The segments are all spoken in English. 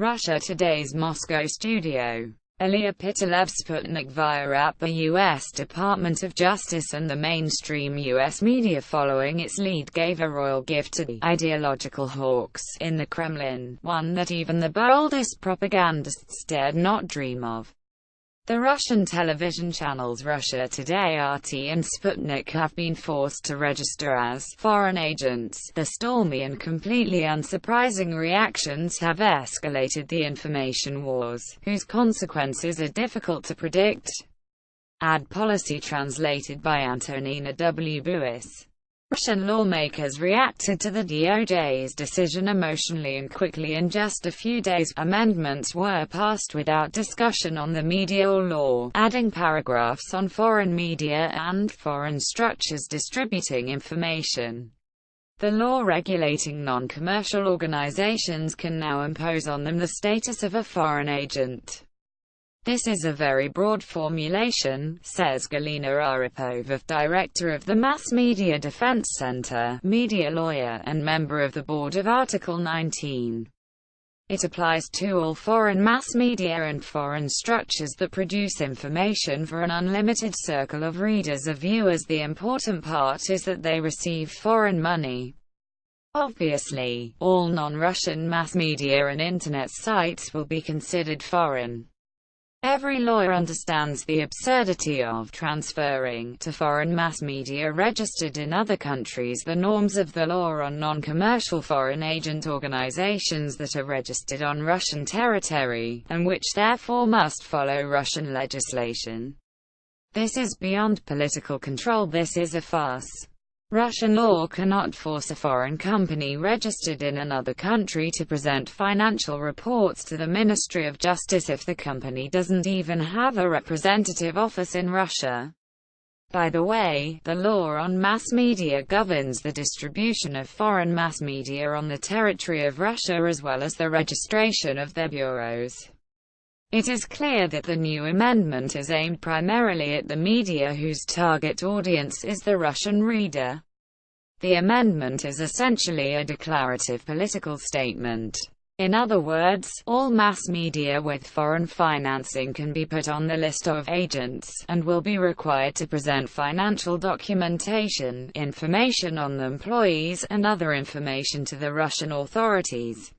Russia Today's Moscow studio. Ilya Pitalev, Sputnik via app. The U.S. Department of Justice and the mainstream U.S. media following its lead gave a royal gift to the ideological hawks in the Kremlin, one that even the boldest propagandists dared not dream of. The Russian television channels Russia Today, RT and Sputnik have been forced to register as foreign agents. The stormy and completely unsurprising reactions have escalated the information wars, whose consequences are difficult to predict. Ad policy translated by Antonina W. Buis. Russian lawmakers reacted to the DOJ's decision emotionally and quickly. In just a few days, amendments were passed without discussion on the media law, adding paragraphs on foreign media and foreign structures distributing information. The law regulating non-commercial organizations can now impose on them the status of a foreign agent. This is a very broad formulation, says Galina Aripova, director of the Mass Media Defense Center, media lawyer, and member of the board of Article 19. It applies to all foreign mass media and foreign structures that produce information for an unlimited circle of readers or viewers. The important part is that they receive foreign money. Obviously, all non-Russian mass media and internet sites will be considered foreign. Every lawyer understands the absurdity of transferring to foreign mass media registered in other countries the norms of the law on non-commercial foreign agent organizations that are registered on Russian territory, and which therefore must follow Russian legislation. This is beyond political control. This is a farce. Russian law cannot force a foreign company registered in another country to present financial reports to the Ministry of Justice if the company doesn't even have a representative office in Russia. By the way, the law on mass media governs the distribution of foreign mass media on the territory of Russia as well as the registration of their bureaus. It is clear that the new amendment is aimed primarily at the media whose target audience is the Russian reader. The amendment is essentially a declarative political statement. In other words, all mass media with foreign financing can be put on the list of agents, and will be required to present financial documentation, information on the employees, and other information to the Russian authorities.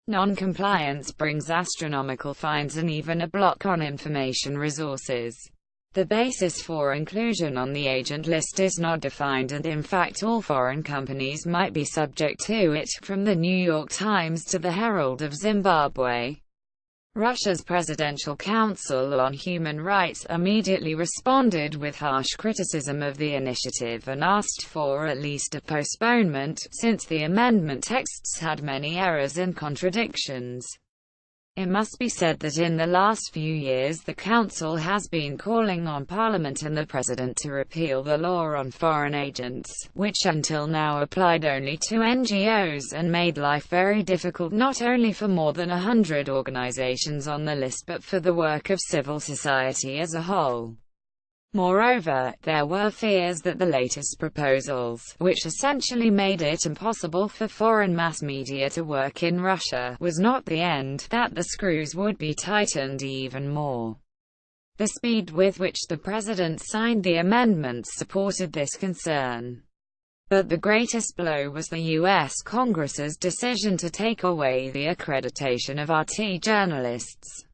Non-compliance brings astronomical fines and even a block on information resources. The basis for inclusion on the agent list is not defined, and in fact all foreign companies might be subject to it, from the New York Times to the Herald of Zimbabwe. Russia's Presidential Council on Human Rights immediately responded with harsh criticism of the initiative and asked for at least a postponement, since the amendment texts had many errors and contradictions. It must be said that in the last few years the Council has been calling on Parliament and the President to repeal the law on foreign agents, which until now applied only to NGOs and made life very difficult not only for more than 100 organizations on the list but for the work of civil society as a whole. Moreover, there were fears that the latest proposals, which essentially made it impossible for foreign mass media to work in Russia, was not the end, that the screws would be tightened even more. The speed with which the president signed the amendments supported this concern. But the greatest blow was the U.S. Congress's decision to take away the accreditation of RT journalists.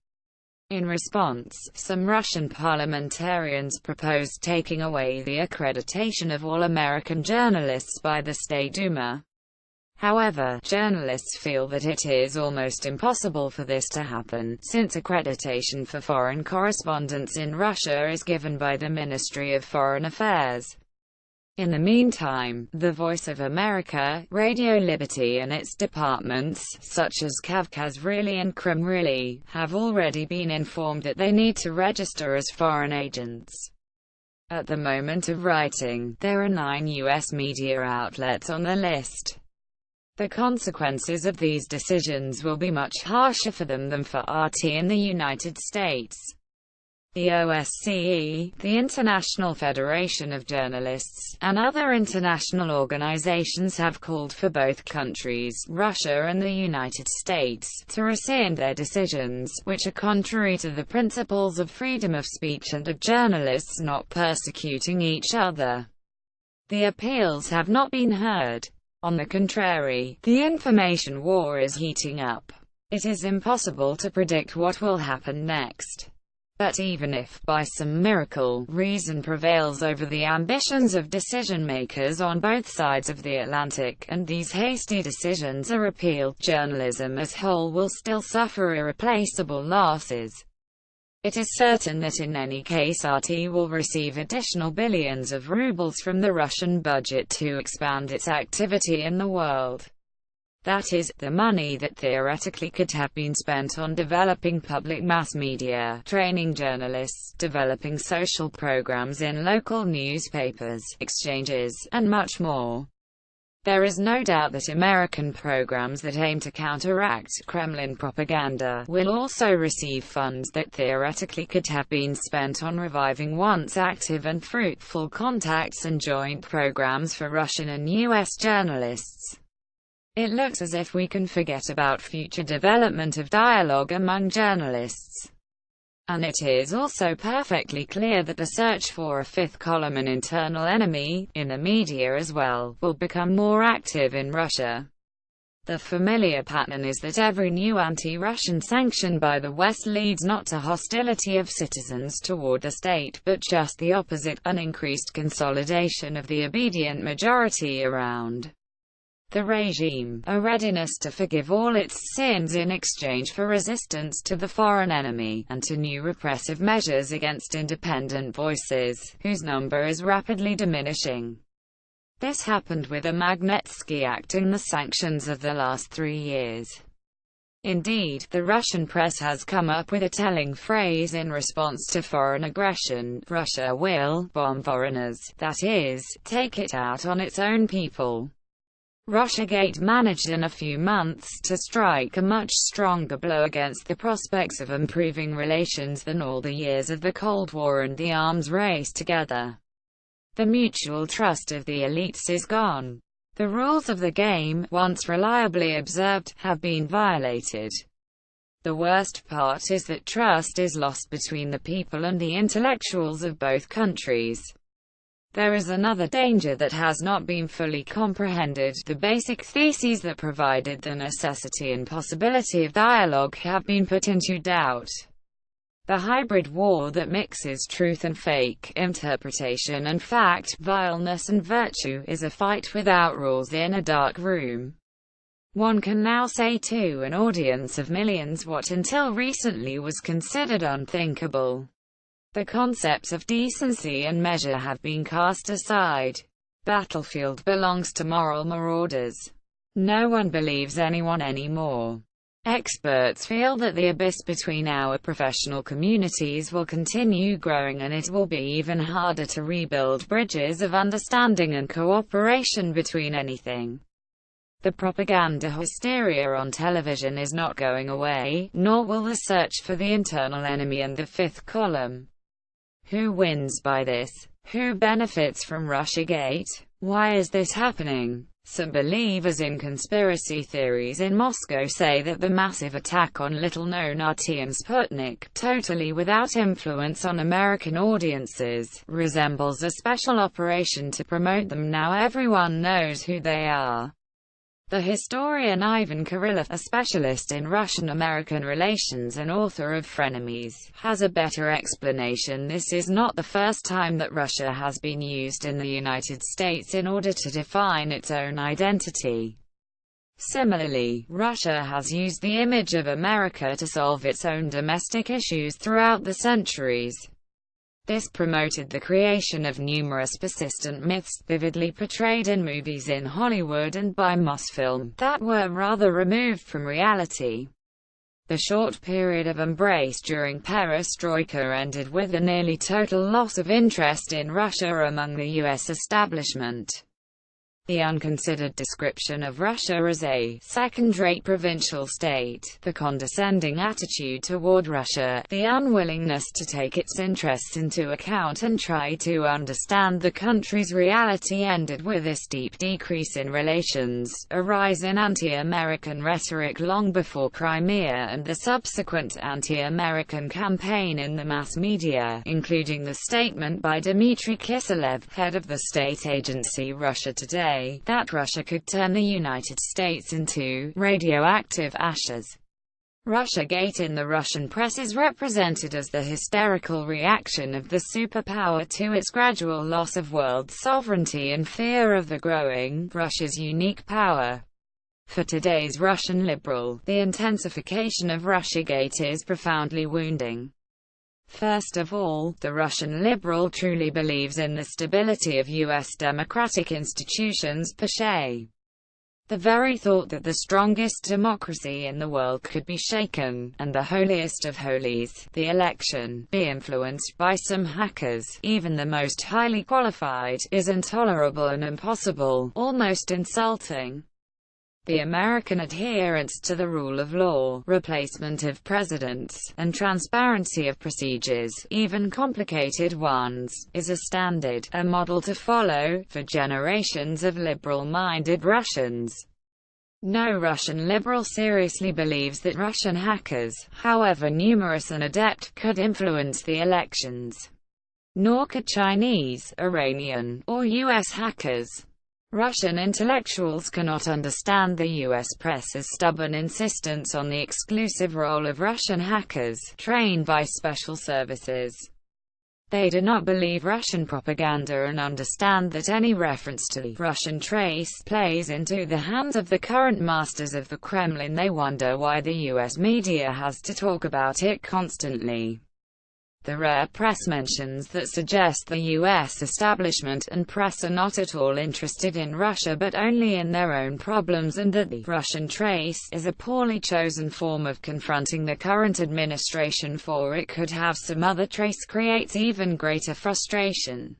In response, some Russian parliamentarians proposed taking away the accreditation of all American journalists by the State Duma. However, journalists feel that it is almost impossible for this to happen, since accreditation for foreign correspondents in Russia is given by the Ministry of Foreign Affairs. In the meantime, the Voice of America, Radio Liberty and its departments, such as Kavkaz Really and Krim Really, have already been informed that they need to register as foreign agents. At the moment of writing, there are 9 U.S. media outlets on the list. The consequences of these decisions will be much harsher for them than for RT in the United States. The OSCE, the International Federation of Journalists, and other international organizations have called for both countries, Russia and the United States, to rescind their decisions, which are contrary to the principles of freedom of speech and of journalists not persecuting each other. The appeals have not been heard. On the contrary, the information war is heating up. It is impossible to predict what will happen next. But even if, by some miracle, reason prevails over the ambitions of decision-makers on both sides of the Atlantic, and these hasty decisions are repealed, journalism as whole will still suffer irreplaceable losses. It is certain that in any case RT will receive additional billions of rubles from the Russian budget to expand its activity in the world. That is, the money that theoretically could have been spent on developing public mass media, training journalists, developing social programs in local newspapers, exchanges, and much more. There is no doubt that American programs that aim to counteract Kremlin propaganda will also receive funds that theoretically could have been spent on reviving once active and fruitful contacts and joint programs for Russian and U.S. journalists. It looks as if we can forget about future development of dialogue among journalists. And it is also perfectly clear that the search for a fifth column, an internal enemy, in the media as well, will become more active in Russia. The familiar pattern is that every new anti-Russian sanction by the West leads not to hostility of citizens toward the state, but just the opposite, an increased consolidation of the obedient majority around the regime, a readiness to forgive all its sins in exchange for resistance to the foreign enemy, and to new repressive measures against independent voices, whose number is rapidly diminishing. This happened with the Magnitsky Act and the sanctions of the last 3 years. Indeed, the Russian press has come up with a telling phrase in response to foreign aggression: Russia will bomb foreigners, that is, take it out on its own people. Russiagate managed in a few months to strike a much stronger blow against the prospects of improving relations than all the years of the Cold War and the arms race together. The mutual trust of the elites is gone. The rules of the game, once reliably observed, have been violated. The worst part is that trust is lost between the people and the intellectuals of both countries. There is another danger that has not been fully comprehended. The basic theses that provided the necessity and possibility of dialogue have been put into doubt. The hybrid war that mixes truth and fake, interpretation and fact, vileness and virtue, is a fight without rules in a dark room. One can now say to an audience of millions what until recently was considered unthinkable. The concepts of decency and measure have been cast aside. Battlefield belongs to moral marauders. No one believes anyone anymore. Experts feel that the abyss between our professional communities will continue growing, and it will be even harder to rebuild bridges of understanding and cooperation between anything. The propaganda hysteria on television is not going away, nor will the search for the internal enemy and the fifth column. Who wins by this? Who benefits from Russiagate? Why is this happening? Some believers in conspiracy theories in Moscow say that the massive attack on little-known RT and Sputnik, totally without influence on American audiences, resembles a special operation to promote them. Now everyone knows who they are. The historian Ivan Kirillov, a specialist in Russian-American relations and author of Frenemies, has a better explanation. This is not the first time that Russia has been used in the United States in order to define its own identity. Similarly, Russia has used the image of America to solve its own domestic issues throughout the centuries. This promoted the creation of numerous persistent myths, vividly portrayed in movies in Hollywood and by Mosfilm, that were rather removed from reality. The short period of embrace during perestroika ended with a nearly total loss of interest in Russia among the U.S. establishment. The unconsidered description of Russia as a second-rate provincial state, the condescending attitude toward Russia, the unwillingness to take its interests into account and try to understand the country's reality ended with a steep decrease in relations, a rise in anti-American rhetoric long before Crimea, and the subsequent anti-American campaign in the mass media, including the statement by Dmitry Kiselev, head of the state agency Russia Today, that Russia could turn the United States into radioactive ashes. Russiagate in the Russian press is represented as the hysterical reaction of the superpower to its gradual loss of world sovereignty and fear of the growing Russia's unique power. For today's Russian liberal, the intensification of Russiagate is profoundly wounding. First of all, the Russian liberal truly believes in the stability of U.S. democratic institutions per se. The very thought that the strongest democracy in the world could be shaken, and the holiest of holies, the election, be influenced by some hackers, even the most highly qualified, is intolerable and impossible, almost insulting. The American adherence to the rule of law, replacement of presidents, and transparency of procedures, even complicated ones, is a standard, a model to follow, for generations of liberal-minded Russians. No Russian liberal seriously believes that Russian hackers, however numerous and adept, could influence the elections. Nor could Chinese, Iranian, or U.S. hackers. Russian intellectuals cannot understand the U.S. press's stubborn insistence on the exclusive role of Russian hackers, trained by special services. They do not believe Russian propaganda and understand that any reference to the Russian trace plays into the hands of the current masters of the Kremlin. They wonder why the U.S. media has to talk about it constantly. The rare press mentions that suggest the U.S. establishment and press are not at all interested in Russia but only in their own problems, and that the Russian trace is a poorly chosen form of confronting the current administration, for it could have some other trace, creates even greater frustration.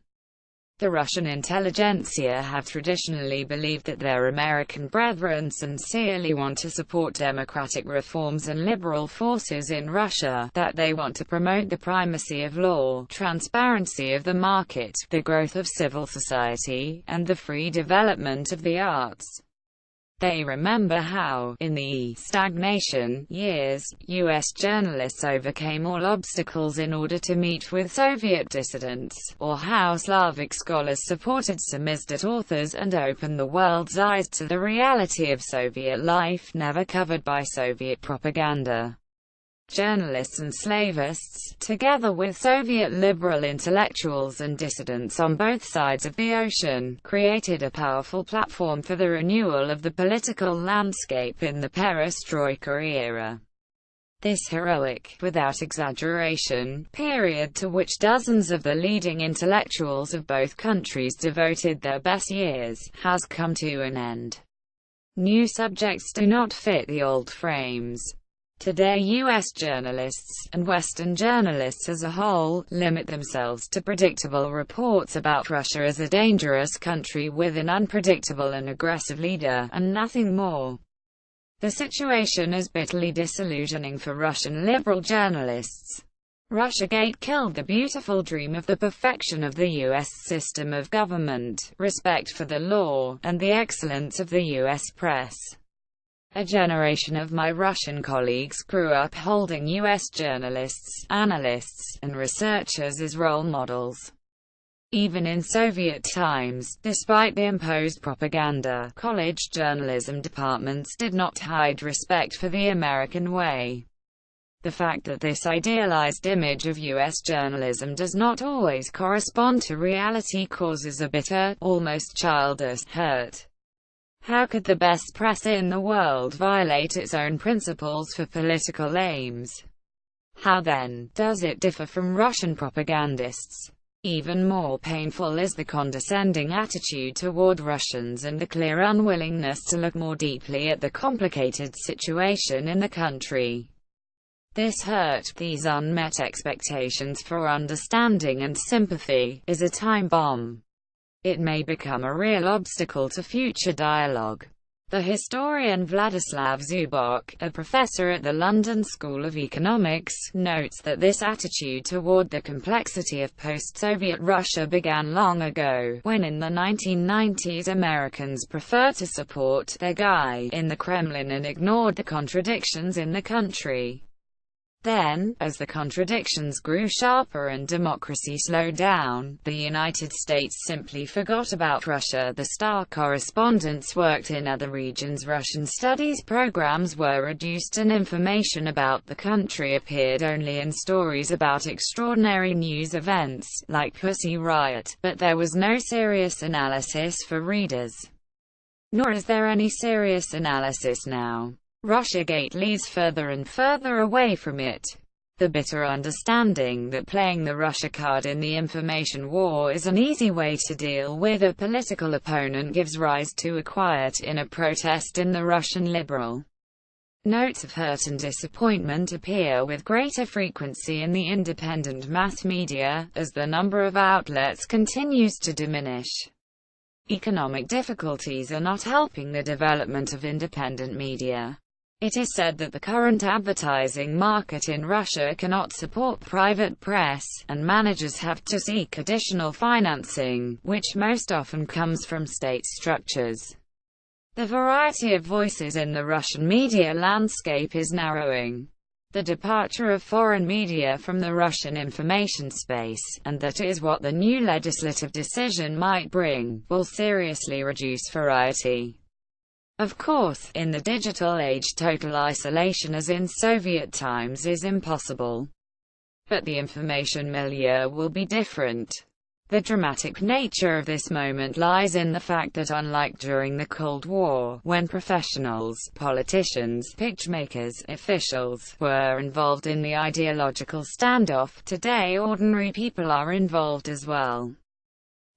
The Russian intelligentsia have traditionally believed that their American brethren sincerely want to support democratic reforms and liberal forces in Russia, that they want to promote the primacy of law, transparency of the market, the growth of civil society, and the free development of the arts. They remember how, in the stagnation years, U.S. journalists overcame all obstacles in order to meet with Soviet dissidents, or how Slavic scholars supported samizdat authors and opened the world's eyes to the reality of Soviet life never covered by Soviet propaganda. Journalists and slavists, together with Soviet liberal intellectuals and dissidents on both sides of the ocean, created a powerful platform for the renewal of the political landscape in the perestroika era. This heroic, without exaggeration, period to which dozens of the leading intellectuals of both countries devoted their best years, has come to an end. New subjects do not fit the old frames. Today U.S. journalists, and Western journalists as a whole, limit themselves to predictable reports about Russia as a dangerous country with an unpredictable and aggressive leader, and nothing more. The situation is bitterly disillusioning for Russian liberal journalists. Russiagate killed the beautiful dream of the perfection of the U.S. system of government, respect for the law, and the excellence of the U.S. press. A generation of my Russian colleagues grew up holding U.S. journalists, analysts, and researchers as role models. Even in Soviet times, despite the imposed propaganda, college journalism departments did not hide respect for the American way. The fact that this idealized image of U.S. journalism does not always correspond to reality causes a bitter, almost childish hurt. How could the best press in the world violate its own principles for political aims? How then does it differ from Russian propagandists? Even more painful is the condescending attitude toward Russians and the clear unwillingness to look more deeply at the complicated situation in the country. This hurt, these unmet expectations for understanding and sympathy, is a time bomb. it may become a real obstacle to future dialogue. The historian Vladislav Zubok, a professor at the London School of Economics, notes that this attitude toward the complexity of post-Soviet Russia began long ago, when in the 1990s Americans preferred to support their guy in the Kremlin and ignored the contradictions in the country. Then, as the contradictions grew sharper and democracy slowed down, the United States simply forgot about Russia. The star correspondents worked in other regions. Russian studies programs were reduced and information about the country appeared only in stories about extraordinary news events, like Pussy Riot, but there was no serious analysis for readers. Nor is there any serious analysis now. Russiagate leads further and further away from it. The bitter understanding that playing the Russia card in the information war is an easy way to deal with a political opponent gives rise to a quiet inner protest in the Russian liberal. Notes of hurt and disappointment appear with greater frequency in the independent mass media, as the number of outlets continues to diminish. Economic difficulties are not helping the development of independent media. It is said that the current advertising market in Russia cannot support private press, and managers have to seek additional financing, which most often comes from state structures. The variety of voices in the Russian media landscape is narrowing. The departure of foreign media from the Russian information space, and that is what the new legislative decision might bring, will seriously reduce variety. Of course, in the digital age total isolation as in Soviet times is impossible. But the information milieu will be different. The dramatic nature of this moment lies in the fact that unlike during the Cold War, when professionals, politicians, picturemakers, officials, were involved in the ideological standoff, today ordinary people are involved as well.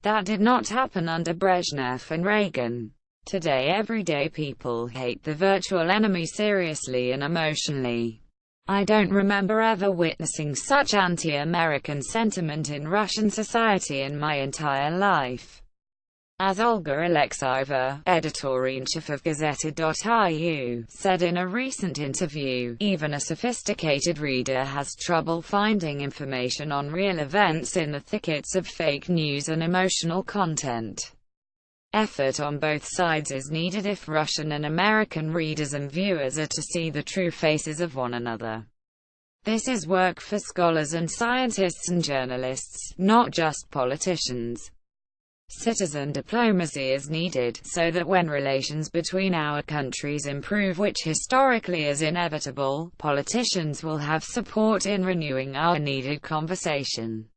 That did not happen under Brezhnev and Reagan. Today everyday people hate the virtual enemy seriously and emotionally. I don't remember ever witnessing such anti-American sentiment in Russian society in my entire life. As Olga Alexeyeva, editor-in-chief of Gazeta.ru, said in a recent interview, even a sophisticated reader has trouble finding information on real events in the thickets of fake news and emotional content. Effort on both sides is needed if Russian and American readers and viewers are to see the true faces of one another. This is work for scholars and scientists and journalists, not just politicians. Citizen diplomacy is needed, so that when relations between our countries improve, which historically is inevitable, politicians will have support in renewing our needed conversation.